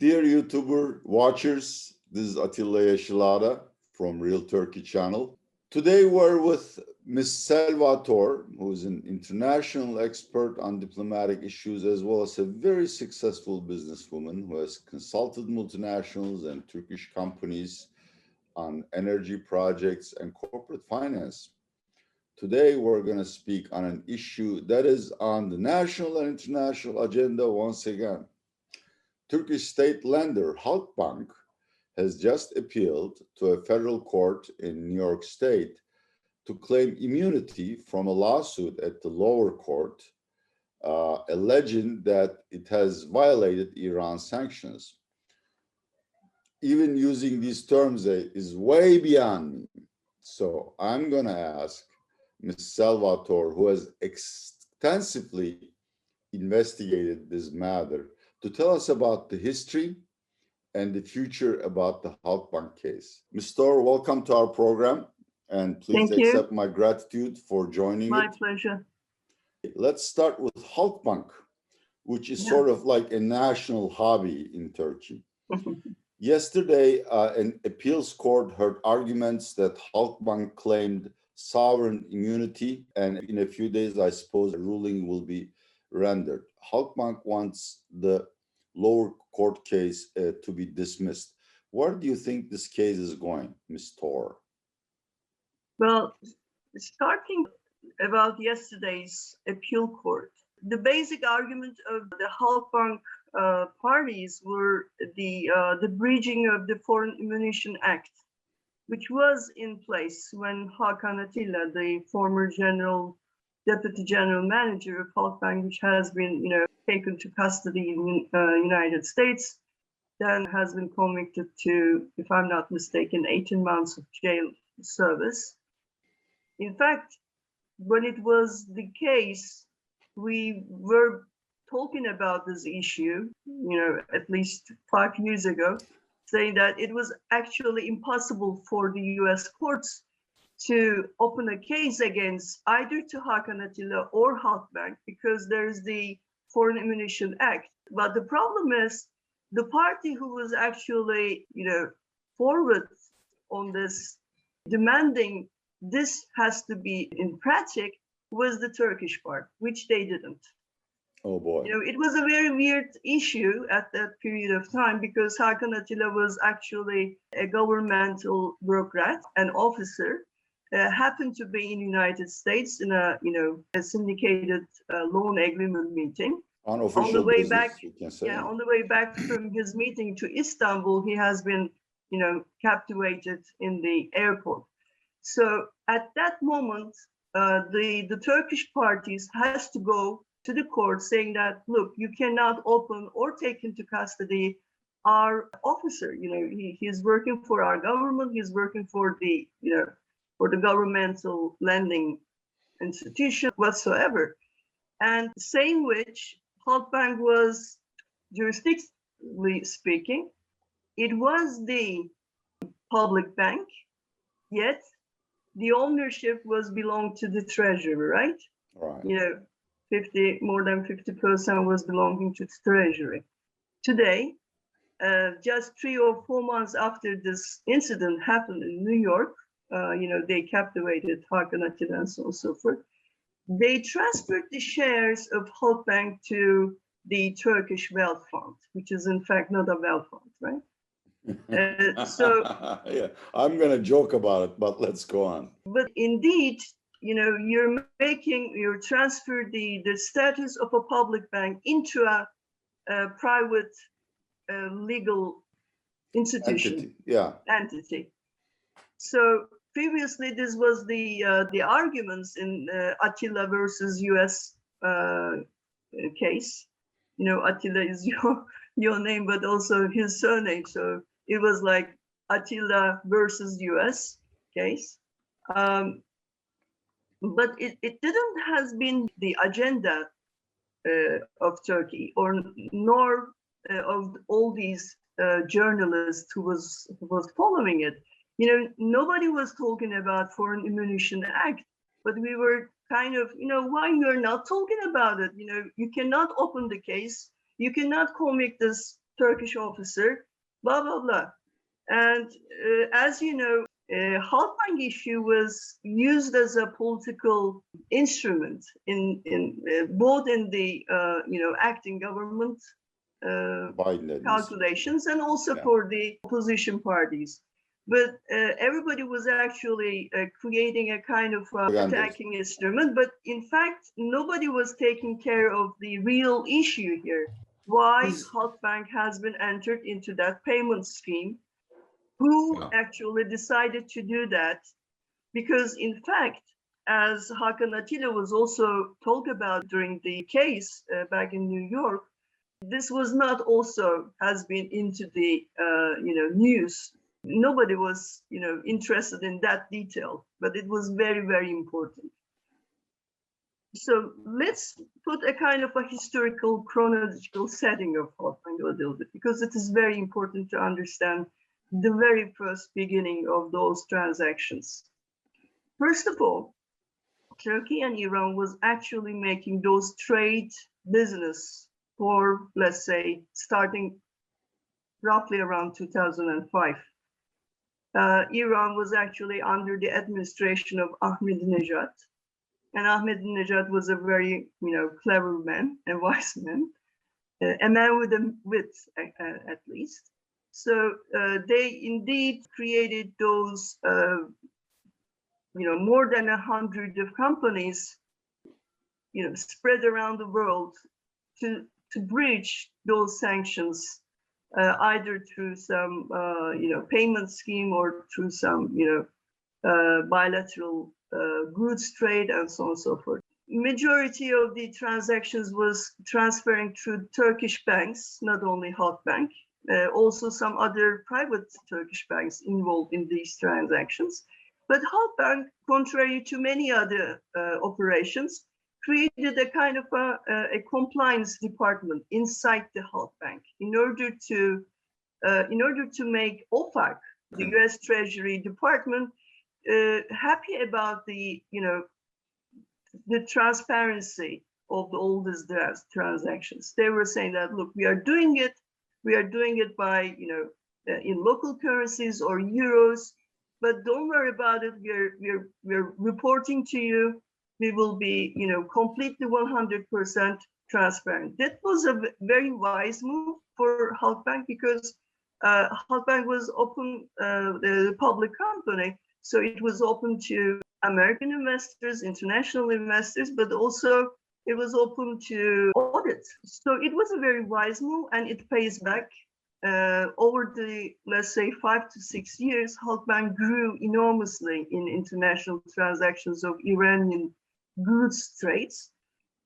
Dear YouTuber watchers, this is Atilla Yesilada from Real Turkey channel. Today we're with Ms. Selva Tor, who is an international expert on diplomatic issues as well as a very successful businesswoman who has consulted multinationals and Turkish companies on energy projects and corporate finance. Today we're going to speak on an issue that is on the national and international agenda once again. Turkish state lender Halkbank has just appealed to a federal court in New York State to claim immunity from a lawsuit at the lower court, alleging that it has violated Iran's sanctions. Even using these terms is way beyond me. So I'm going to ask Ms. Selva Tor, who has extensively investigated this matter, to tell us about the history and the future about the Halkbank case. Ms. Tor, welcome to our program, and please accept my gratitude for joining My pleasure. Let's start with Halkbank, which is sort of like a national hobby in Turkey. Yesterday, an appeals court heard arguments that Halkbank claimed sovereign immunity, and in a few days, I suppose, a ruling will be rendered. Halkbank wants the lower court case to be dismissed. Where do you think this case is going, Ms. Tor? Well, starting about yesterday's appeal court, the basic argument of the Halkbank parties were the breaching of the Foreign Ammunition Act, which was in place when Hakan Atilla, the former deputy general manager of Halkbank, which has been, taken to custody in the United States, then has been convicted to, if I'm not mistaken, 18 months of jail service. In fact, when it was the case, we were talking about this issue, at least 5 years ago, saying that it was actually impossible for the US courts to open a case against either to Hakan Atilla or Halkbank because there's the Foreign Ammunition Act. But the problem is the party who was actually, forward on this, demanding this has to be in practice, was the Turkish part, which they didn't. Oh boy. It was a very weird issue at that period of time because Hakan Atilla was actually a governmental bureaucrat, an officer, happened to be in the United States in a syndicated loan agreement meeting. Unofficial on the way business, back, you can say. Yeah, on the way back from his meeting to Istanbul, he has been, captivated in the airport. So at that moment, the Turkish parties has to go to the court saying that, look, you cannot open or take into custody our officer. He's working for our government. He's working for the, for the governmental lending institution whatsoever. And saying which, Halkbank was, jurisdictionally speaking, it was the public bank, yet the ownership was belonged to the Treasury, right? Right. More than 50% was belonging to the Treasury. Today, just 3 or 4 months after this incident happened in New York, they captivated Hakan Atilla and so on and so forth. They transferred the shares of Halkbank to the Turkish Wealth Fund, which is in fact not a wealth fund, right? Yeah, I'm going to joke about it, but let's go on. But indeed, you're transfer the status of a public bank into a private legal institution. Entity. So previously, this was the arguments in Atilla versus US case. Atilla is your name, but also his surname. So it was like Atilla versus US case. But it didn't has been the agenda of Turkey, nor of all these journalists who was following it. Nobody was talking about Foreign Ammunition Act, but we were kind of, why you're not talking about it? You cannot open the case. You cannot convict this Turkish officer, blah, blah, blah. And as you know, Halkbank issue was used as a political instrument in both in the acting government calculations and also for the opposition parties. But everybody was actually creating a kind of attacking instrument. But in fact, nobody was taking care of the real issue here. Why Halkbank has been entered into that payment scheme? Who actually decided to do that? Because in fact, as Hakan Atilla was also talked about during the case back in New York, this was not also has been into the news. Nobody was interested in that detail, but it was very, very important. So let's put a kind of a historical chronological setting of Halkbank a little bit, because it is very important to understand the very first beginning of those transactions. First of all, Turkey and Iran was actually making those trade business for, let's say, starting roughly around 2005. Iran was actually under the administration of Ahmadinejad, and Ahmadinejad was a very, clever man and wise man, a man with a wit, at least. So they indeed created those, more than 100 of companies, spread around the world to bridge those sanctions, either through some, payment scheme or through some, bilateral goods trade and so on and so forth. Majority of the transactions was transferring through Turkish banks, not only Halkbank. Also some other private Turkish banks involved in these transactions. But Halkbank, contrary to many other operations, created a kind of a compliance department inside the Halkbank in order to make OFAC, the U.S. Treasury Department, happy about the transparency of all these transactions. They were saying that, look, we are doing it by, in local currencies or euros, but don't worry about it. We're reporting to you. We will be, completely 100% transparent. That was a very wise move for Halkbank, because Halkbank was open, the public company, so it was open to American investors, international investors, but also it was open to audit. So it was a very wise move, and it pays back. Over the, let's say, 5 to 6 years, Halkbank grew enormously in international transactions of Iranian goods trades.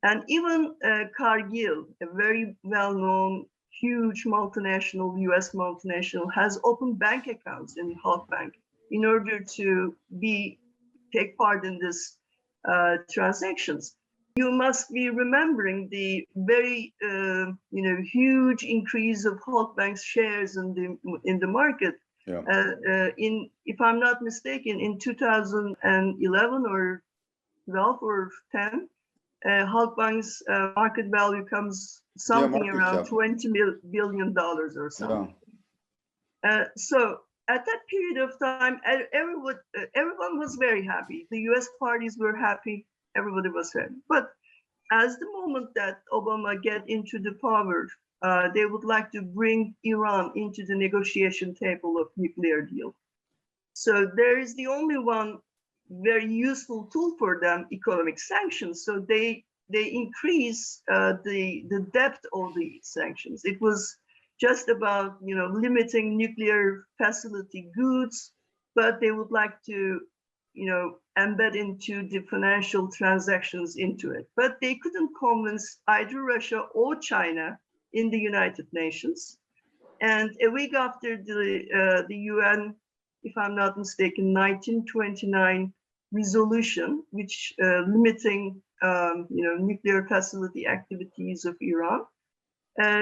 And even Cargill, a very well-known, huge multinational, US multinational, has opened bank accounts in Halkbank in order to take part in this transactions. You must be remembering the very, huge increase of Halkbank's shares in the market. Yeah. If I'm not mistaken, in 2011 or 12 or 10, Halkbank's market value comes something around $20 billion or something. Yeah. So at that period of time, everyone was very happy. The US parties were happy. Everybody was happy. But as the moment that Obama get into the power, they would like to bring Iran into the negotiation table of nuclear deal. So there is the only one very useful tool for them, economic sanctions. So they increase the depth of the sanctions. It was just about limiting nuclear facility goods, but they would like to embed into the financial transactions into it. But they couldn't convince either Russia or China in the United Nations. And a week after the UN, if I'm not mistaken, 1929 resolution, which limiting nuclear facility activities of Iran,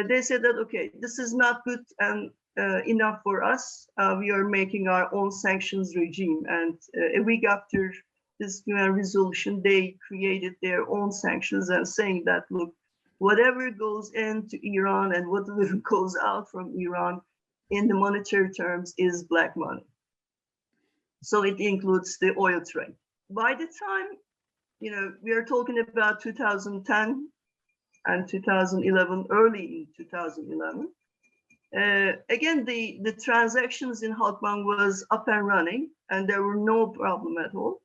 they said that, okay, this is not good and enough for us. We are making our own sanctions regime. And a week after this UN resolution, they created their own sanctions and saying that, look, whatever goes into Iran and whatever goes out from Iran in the monetary terms is black money. So it includes the oil trade. By the time, we are talking about 2010 and 2011, early in 2011, again, the transactions in Halkbank was up and running, and there were no problem at all.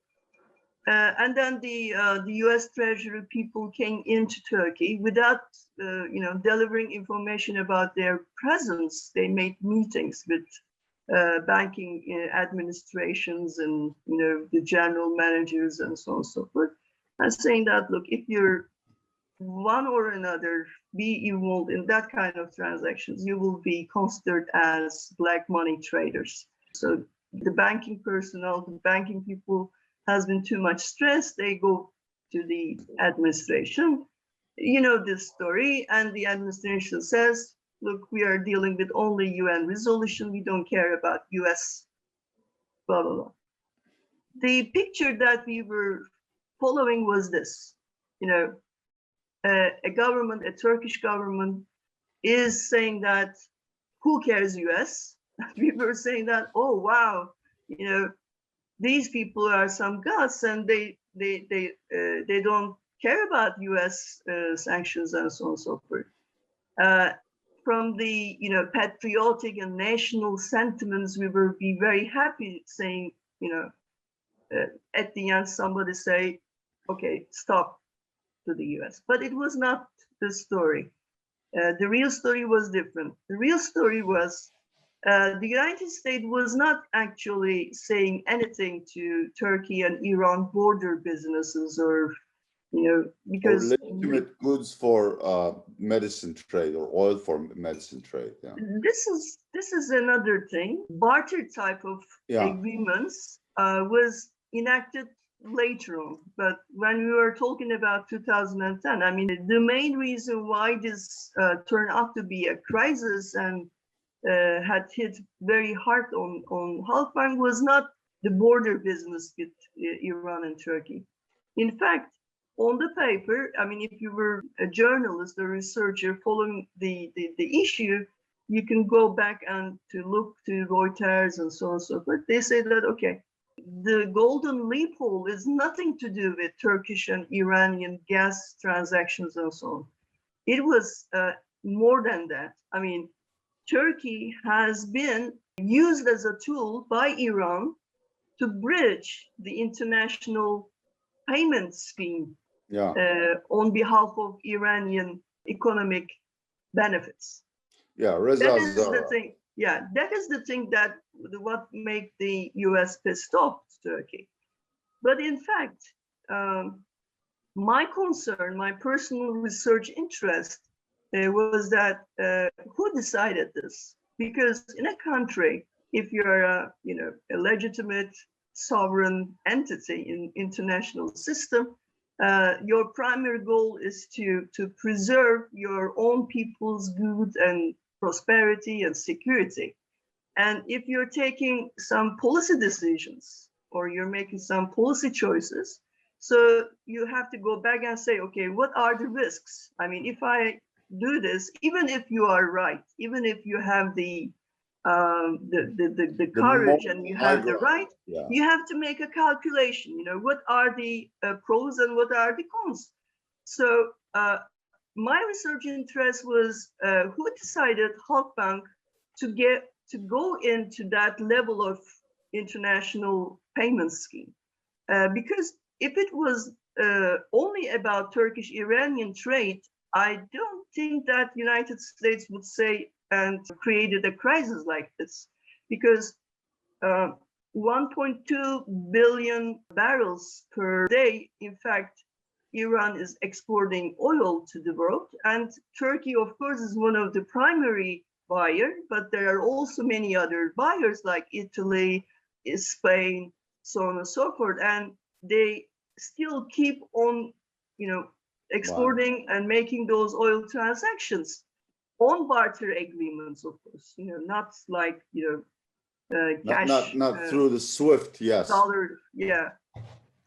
And then the U.S. Treasury people came into Turkey without, delivering information about their presence. They made meetings with banking administrations and the general managers and so on and so forth, and saying that, look, if you're one or another be involved in that kind of transactions, you will be considered as black money traders. So the banking personnel, the banking people has been too much stress. They go to the administration. You know this story, and the administration says, look, we are dealing with only UN resolution. We don't care about US, blah, blah, blah. The picture that we were following was this, a government, a Turkish government is saying that, who cares US? We were saying that, oh, wow, these people are some gods and they don't care about US sanctions and so on and so forth. From the patriotic and national sentiments, we will be very happy saying, at the end somebody say, okay, stop to the US. But it was not the story. The real story was different. The real story was the United States was not actually saying anything to Turkey and Iran border businesses or, because or legitimate goods for medicine trade or oil for medicine trade. Yeah. This is another thing. Barter type of agreements was enacted later on, but when we were talking about 2010, I mean, the main reason why this turned out to be a crisis and had hit very hard on Halkbank was not the border business with Iran and Turkey. In fact, on the paper, I mean, if you were a journalist or researcher following the issue, you can go back and to look to Reuters and so on and so forth. They say that, okay, the golden loophole is nothing to do with Turkish and Iranian gas transactions and so on. It was more than that. I mean, Turkey has been used as a tool by Iran to bridge the international payment scheme on behalf of Iranian economic benefits. That is the thing. Yeah, that is the thing that what make the US pissed off Turkey. But in fact, my concern, my personal research interest was that who decided this? Because in a country, if you're a legitimate sovereign entity in international system, your primary goal is to preserve your own people's good and prosperity and security. And if you're taking some policy decisions or you're making some policy choices, so you have to go back and say, okay, what are the risks? I mean, if I do this, even if you are right, even if you have the courage and you have the right, you have to make a calculation. What are the pros and what are the cons? So my research interest was who decided Halkbank to go into that level of international payment scheme, because if it was only about Turkish-Iranian trade, I don't think that United States would say and created a crisis like this, because 1.2 billion barrels per day, in fact, Iran is exporting oil to the world, and Turkey, of course, is one of the primary buyer, but there are also many other buyers like Italy, Spain, so on and so forth, and they still keep on, exporting and making those oil transactions on barter agreements, of course, not like, cash. Not through the SWIFT, yes. Dollar, yeah.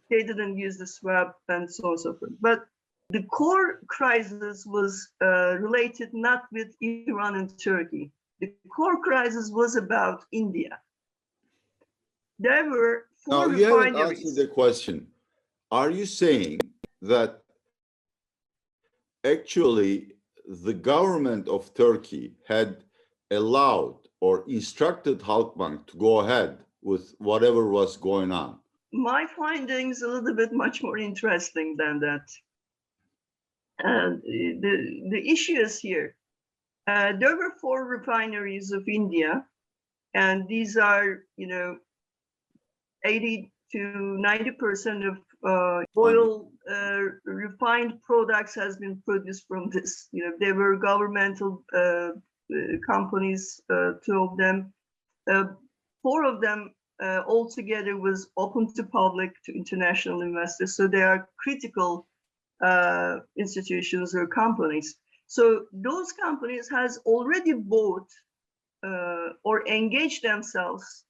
They didn't use the swap and so on and so forth. But The core crisis was related not with Iran and Turkey. The core crisis was about India. There were Now, four you haven't answered refineries. the question. Are you saying that actually the government of Turkey had allowed or instructed Halkbank to go ahead with whatever was going on? My findings a little bit much more interesting than that. And the issue is here. There were four refineries of India, and these are, 80 to 90% of oil refined products has been produced from this. They were governmental companies, two of them. Four of them altogether was open to public, to international investors. So they are critical institutions or companies. So those companies has already bought or engaged themselves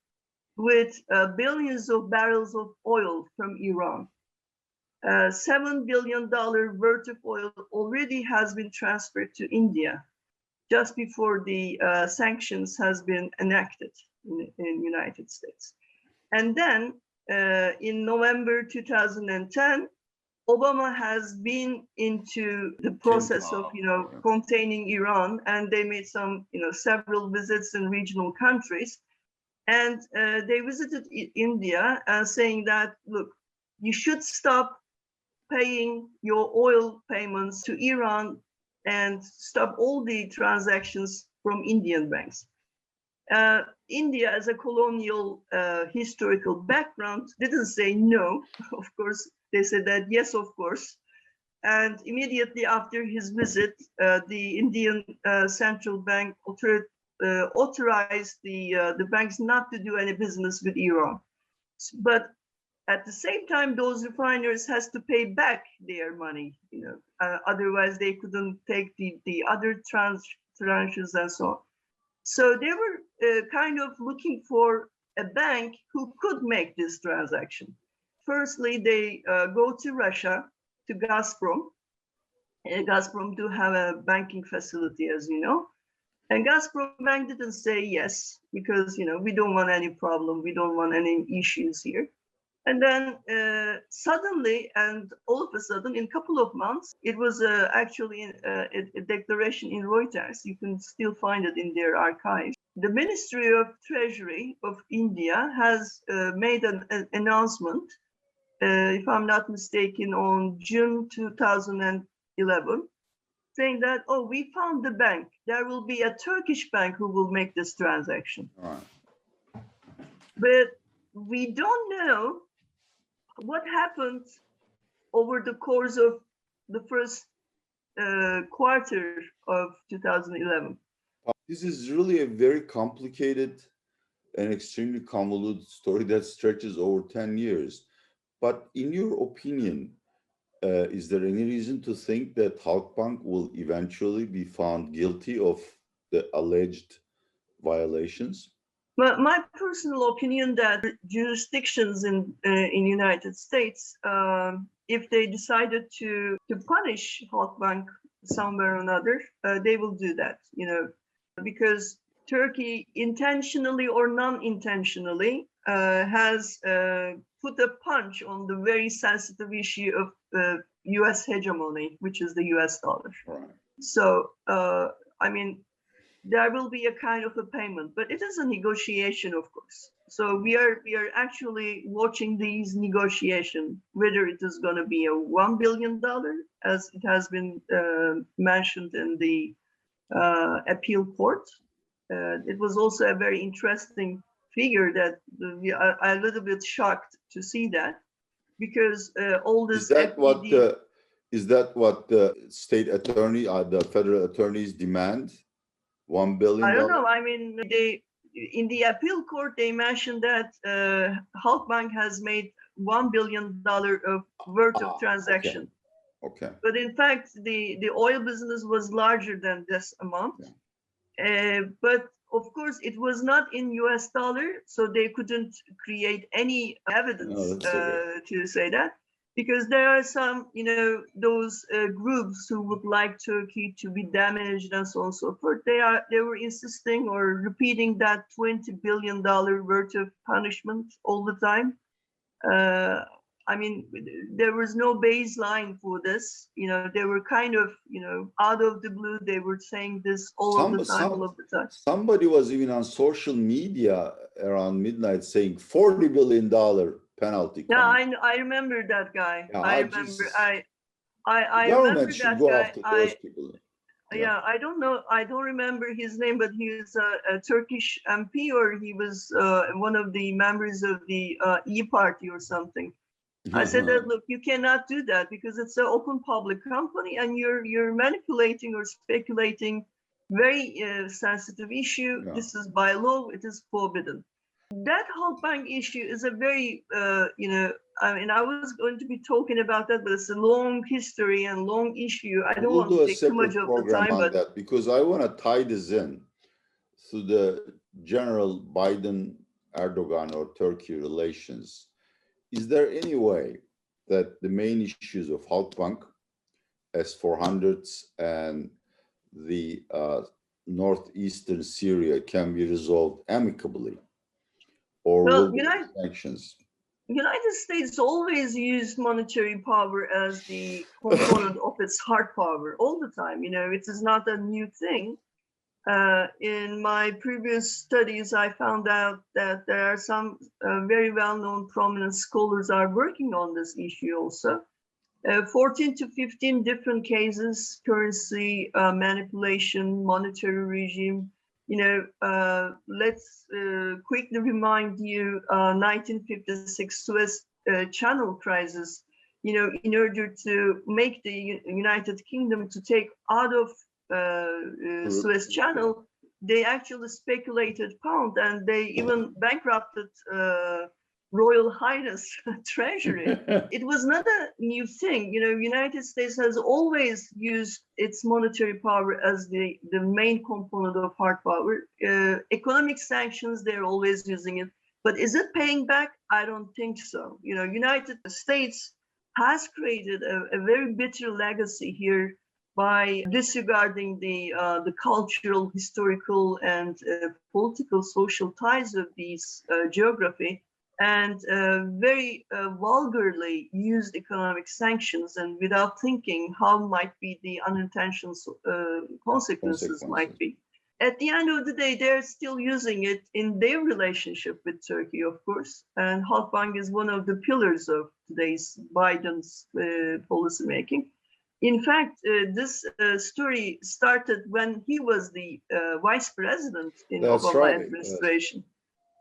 with billions of barrels of oil from Iran. $7 billion worth of oil already has been transferred to India just before the sanctions has been enacted in United States. And then in November 2010, Obama has been into the process of, containing Iran, and they made some, several visits in regional countries. And they visited India saying that, look, you should stop paying your oil payments to Iran and stop all the transactions from Indian banks. India, as a colonial historical background, didn't say no. Of course, they said that yes, of course. And immediately after his visit, the Indian central bank authorized the banks not to do any business with Iran. But at the same time, those refiners has to pay back their money. Otherwise they couldn't take the other tranches and so on. So they were kind of looking for a bank who could make this transaction. Firstly, they go to Russia, to Gazprom. Gazprom do have a banking facility, as you know. And Gazprom Bank didn't say yes, because, we don't want any problem. We don't want any issues here. And then suddenly, and all of a sudden, in a couple of months, it was actually a declaration in Reuters. You can still find it in their archives. The Ministry of Treasury of India has made an announcement, if I'm not mistaken, on June 2011, saying that, oh, we found the bank. There will be a Turkish bank who will make this transaction. All right. But we don't know what happened over the course of the first quarter of 2011. This is really a very complicated and extremely convoluted story that stretches over 10 years. But in your opinion, is there any reason to think that Halkbank will eventually be found guilty of the alleged violations? But my personal opinion that jurisdictions in United States, if they decided to punish Halkbank somewhere or another, they will do that, because Turkey intentionally or non-intentionally has put a punch on the very sensitive issue of U.S. hegemony, which is the U.S. dollar. Right. So, there will be a kind of a payment, but it is a negotiation, of course. So we are actually watching these negotiations, whether it is going to be a $1 billion, as it has been mentioned in the appeal court. It was also a very interesting figure that we are a little bit shocked to see that, because all this. Is that what the state attorney, the federal attorneys demand? $1 billion? I don't know. I mean, in the appeal court, they mentioned that Halkbank has made $1 billion of worth of transaction. Okay. But in fact, the oil business was larger than this amount. Okay. But of course, it was not in US dollar, so they couldn't create any evidence to say that. because there are some, those groups who would like Turkey to be damaged and so on and so forth. They were insisting or repeating that $20 billion worth of punishment all the time. I mean, there was no baseline for this. They were kind of, out of the blue. They were saying this all of the time, all of the time. Somebody was even on social media around midnight saying $40 billion penalty. Yeah, I remember that guy. Yeah, I remember. I government remember should that go guy. after those people. Yeah, I don't know. I don't remember his name, but he was a Turkish MP, or he was one of the members of the E Party or something. I said that, look, you cannot do that because it's an open public company and you're manipulating or speculating very sensitive issue. Yeah. This is by law, it is forbidden. That Halkbank issue is a very, I mean, I was going to be talking about that, but it's a long history and long issue. I don't want to take too much of the time, but that because I want to tie this in to the general Biden-Erdogan or Turkey relations. Is there any way that the main issues of Halkbank, S-400s, and the northeastern Syria can be resolved amicably? Or will sanctions? United States always used monetary power as the component of its hard power all the time. It is not a new thing. In my previous studies, I found out that there are some very well-known prominent scholars are working on this issue also. 14 to 15 different cases, currency manipulation, monetary regime. Let's quickly remind you, 1956 Suez Channel crisis. In order to make the United Kingdom to take out of Suez Channel, they actually speculated pound, and they even bankrupted Royal Highness Treasury. It was not a new thing. United States has always used its monetary power as the main component of hard power. Economic sanctions, they're always using it. But is it paying back? I don't think so. United States has created a very bitter legacy here by disregarding the cultural, historical, and political, social ties of these geography, and very vulgarly used economic sanctions, and without thinking how might be the unintentional consequences might be. At the end of the day, they're still using it in their relationship with Turkey, of course. And Halkbank is one of the pillars of today's Biden's policymaking. In fact, this story started when he was the vice president in Obama administration. Yes.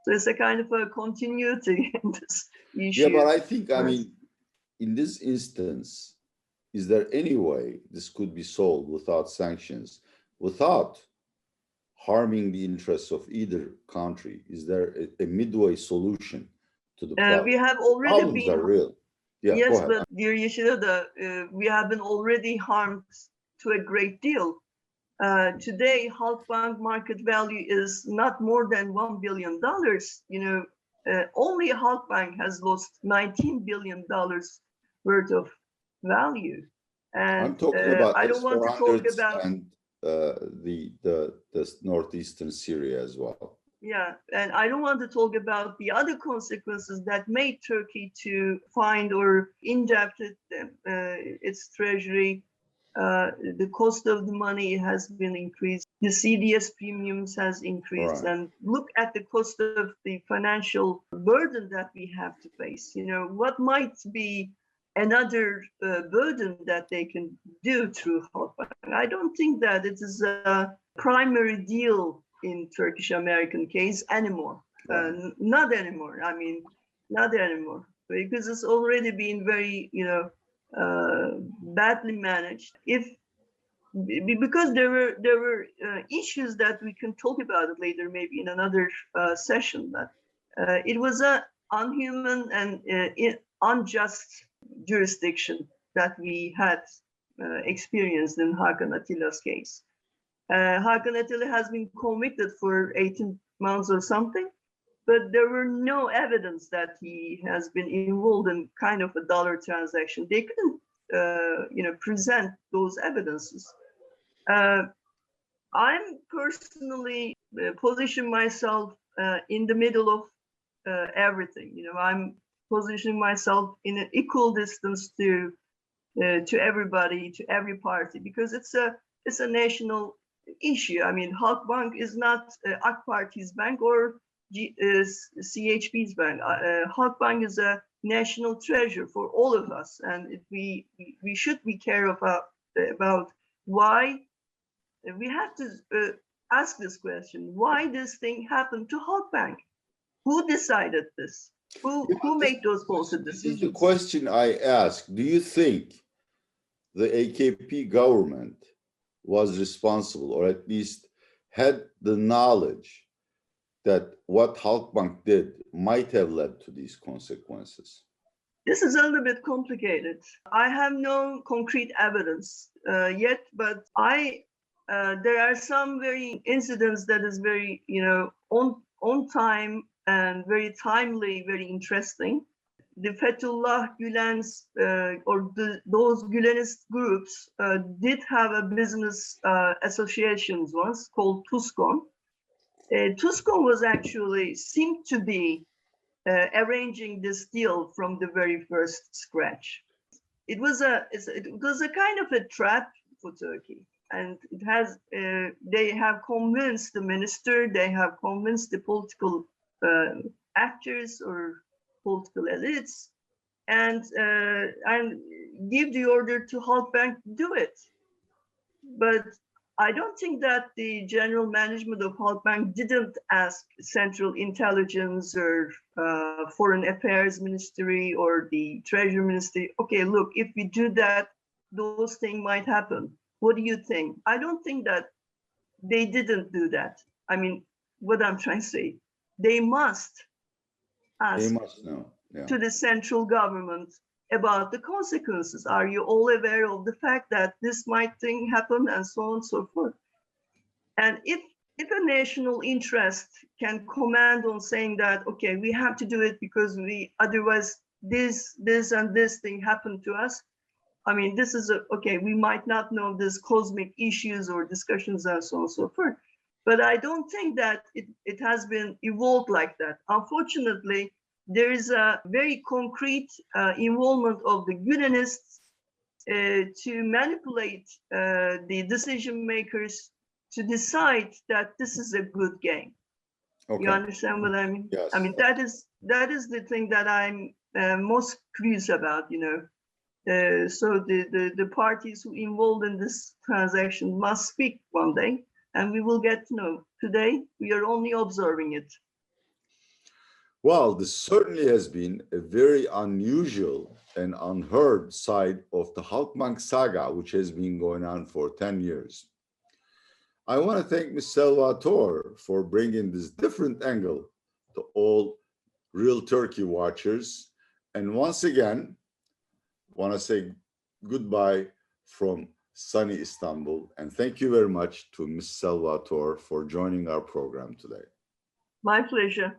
So it's a kind of a continuity in this issue. Yeah, but I think, I mean, in this instance, is there any way this could be solved without sanctions, without harming the interests of either country? Is there a midway solution to the problem? We have already Problems are real. Yeah, yes, but dear Yesilada, we have been already harmed to a great deal. Today, Halkbank market value is not more than $1 billion. Only Halkbank has lost $19 billion worth of value. And I'm talking about I don't want to talk about and the northeastern Syria as well. Yeah, and I don't want to talk about the other consequences that made Turkey to find or indebted its treasury. The cost of the money has been increased. The CDS premiums has increased. Right. And look at the cost of the financial burden that we have to face. What might be another burden that they can do through Halkbank? I don't think that it is a primary deal in Turkish-American case anymore. Right. Not anymore. I mean, not anymore, because it's already been very, badly managed. Because there were issues that we can talk about it later, maybe in another session. That it was a unhuman and unjust jurisdiction that we had experienced in Hakan Attila's case. Hakan Attila has been convicted for 18 months or something. but there were no evidence that he has been involved in kind of a dollar transaction. They couldn't, present those evidences. I'm personally position myself in the middle of everything. I'm positioning myself in an equal distance to everybody, to every party, because it's a national issue. I mean, Halkbank is not AK Parti's bank or CHP's bank. Halkbank is a national treasure for all of us, and we should be care about why. We have to ask this question: why this thing happened to Halkbank? Who decided this? Who made those policy decisions? This is the question I ask. Do you think the AKP government was responsible, or at least had the knowledge that what Halkbank did might have led to these consequences? This is a little bit complicated. I have no concrete evidence yet, but there are some very incidents that is very, on time and very timely, very interesting. The Fethullah Gülen's those Gülenist groups did have a business associations once called TUSKON. TUSKON was actually seemed to be arranging this deal from the very first scratch. It was a kind of a trap for Turkey, and they have convinced the minister, they have convinced the political actors or political elites, and give the order to Halkbank do it. But I don't think that the general management of Halkbank didn't ask Central Intelligence or Foreign Affairs Ministry or the Treasury Ministry, okay, look, if we do that, those things might happen. What do you think? I don't think that they didn't do that. I mean, what I'm trying to say, they must ask know. Yeah. to the central government about the consequences. Are you all aware of the fact that this might thing happen, and so on and so forth? And if a national interest can command on saying that, okay, we have to do it because otherwise this and this thing happened to us. I mean, this is okay, we might not know this cosmic issues or discussions and so on and so forth. But I don't think that it has been evolved like that. Unfortunately, there is a very concrete involvement of the Gülenists to manipulate the decision makers to decide that this is a good game. Okay. You understand what I mean? Yes. I mean, that is the thing that I'm most curious about, so the parties who involved in this transaction must speak one day, and we will get to know. Today, we are only observing it. Well, this certainly has been a very unusual and unheard side of the Halkbank saga, which has been going on for 10 years. I want to thank Ms. Selva Tor for bringing this different angle to all real Turkey watchers. And once again, want to say goodbye from sunny Istanbul. And thank you very much to Ms. Selva Tor for joining our program today. My pleasure.